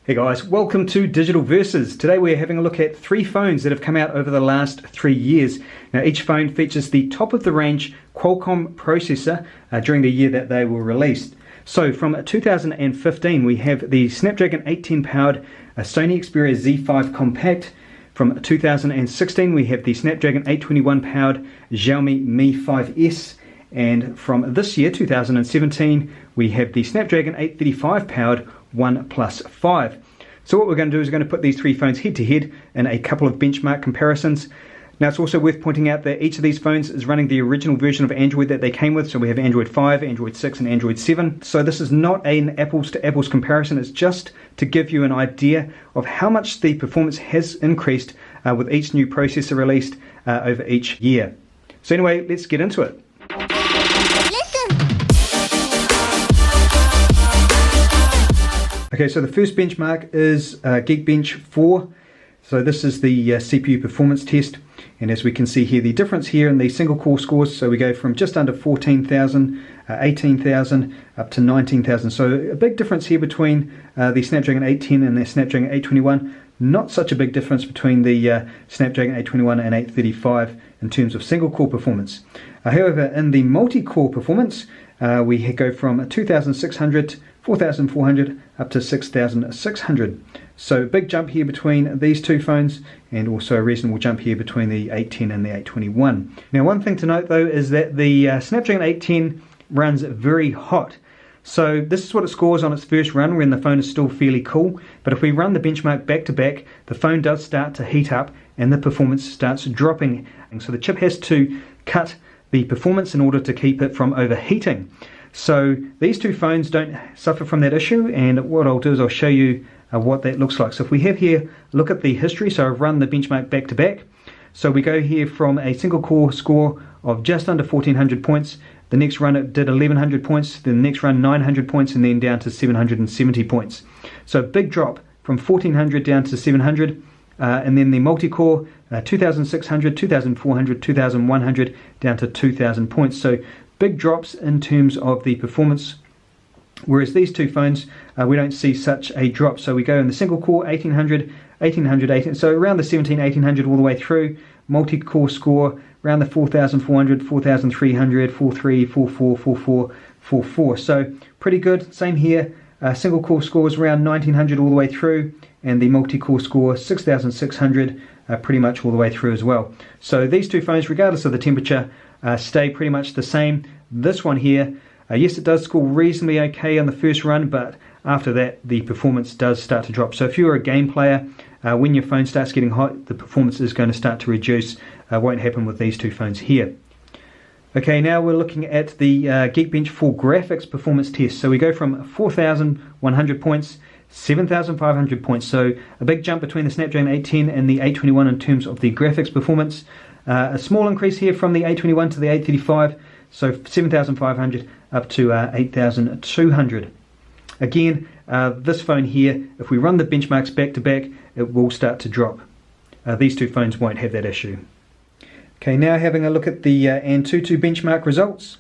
Hey guys, welcome to Digital Versus. Today we're having a look at 3 phones that have come out over the last 3 years. Now each phone features the top of the range Qualcomm processor during the year that they were released. So from 2015 we have the Snapdragon 810 powered Sony Xperia Z5 Compact. From 2016 we have the Snapdragon 821 powered Xiaomi Mi 5S. And from this year, 2017, we have the Snapdragon 835 powered Oneplus 5. So what we're going to do is we're going to put these 3 phones head to head in a couple of benchmark comparisons. Now it's also worth pointing out that each of these phones is running the original version of Android that they came with. So we have Android 5, Android 6 and Android 7. So this is not an apples to apples comparison. It's just to give you an idea of how much the performance has increased with each new processor released over each year. So anyway, let's get into it. Okay, so the first benchmark is Geekbench 4. So this is the CPU performance test, and as we can see here, the difference here in the single core scores, so we go from just under 14,000, 18,000 up to 19,000. So a big difference here between the Snapdragon 810 and the Snapdragon 821. Not such a big difference between the Snapdragon 821 and 835 in terms of single core performance. However, in the multi-core performance, we go from 2,600, 4,400 up to 6,600. So big jump here between these 2 phones, and also a reasonable jump here between the 810 and the 821. Now one thing to note though is that the Snapdragon 810 runs very hot. So this is what it scores on its first run when the phone is still fairly cool, but if we run the benchmark back to back, the phone does start to heat up and the performance starts dropping. And so the chip has to cut the performance in order to keep it from overheating. So these 2 phones don't suffer from that issue, and what I'll do is I'll show you what that looks like. So if we have here, look at the history. So I've run the benchmark back to back. So we go here from a single core score of just under 1,400 points. The next run it did 1,100 points, then the next run 900 points, and then down to 770 points. So a big drop from 1,400 down to 700. And then the multi-core 2,600, 2,400, 2,100 down to 2,000 points. So big drops in terms of the performance, whereas these 2 phones we don't see such a drop. So we go in the single core 1,800, 1,800, 18, so around the 1,100 all the way through. Multi-core score around the 4,400, 4,300, 4,3, 4,4, 4,4, 4,4. So pretty good. Same here. Single core scores around 1,900 all the way through, and the multi-core score 6,600 pretty much all the way through as well. So these 2 phones, regardless of the temperature, stay pretty much the same. This one here, yes, it does score reasonably okay on the first run, but after that the performance does start to drop. So if you're a game player, when your phone starts getting hot, the performance is going to start to reduce. Won't happen with these 2 phones here. Okay, now we're looking at the Geekbench 4 graphics performance test. So we go from 4,100 points, 7,500 points. So a big jump between the Snapdragon 810 and the 821 in terms of the graphics performance. A small increase here from the 821 to the 835, so 7,500 up to 8,200. Again, this phone here, if we run the benchmarks back to back, it will start to drop. These 2 phones won't have that issue. Okay, now having a look at the Antutu benchmark results.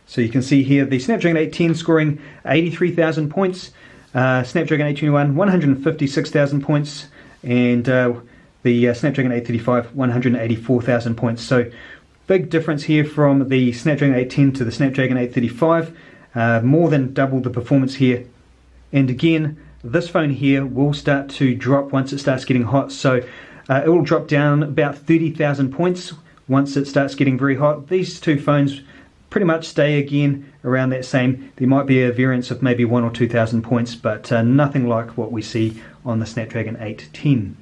So you can see here the Snapdragon 810 scoring 83,000 points, Snapdragon 821 156,000 points, and the Snapdragon 835 184,000 points. So big difference here from the Snapdragon 810 to the Snapdragon 835, more than double the performance here. And again, this phone here will start to drop once it starts getting hot. So it will drop down about 30,000 points once it starts getting very hot. These 2 phones pretty much stay again around that same. There might be a variance of maybe 1,000 or 2,000 points, but nothing like what we see on the Snapdragon 810.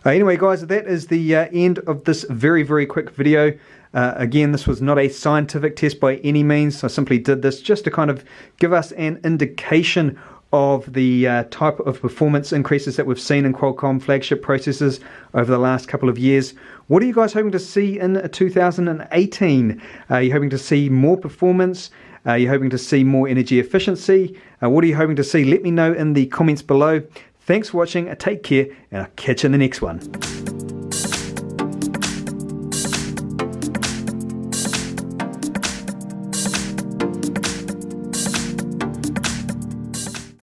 Anyway guys, that is the end of this very quick video. Again, this was not a scientific test by any means. I simply did this just to kind of give us an indication of the type of performance increases that we've seen in Qualcomm flagship processors over the last couple of years. What are you guys hoping to see in 2018? Are you hoping to see more performance? Are you hoping to see more energy efficiency? What are you hoping to see? Let me know in the comments below. Thanks for watching, take care, and I'll catch you in the next one.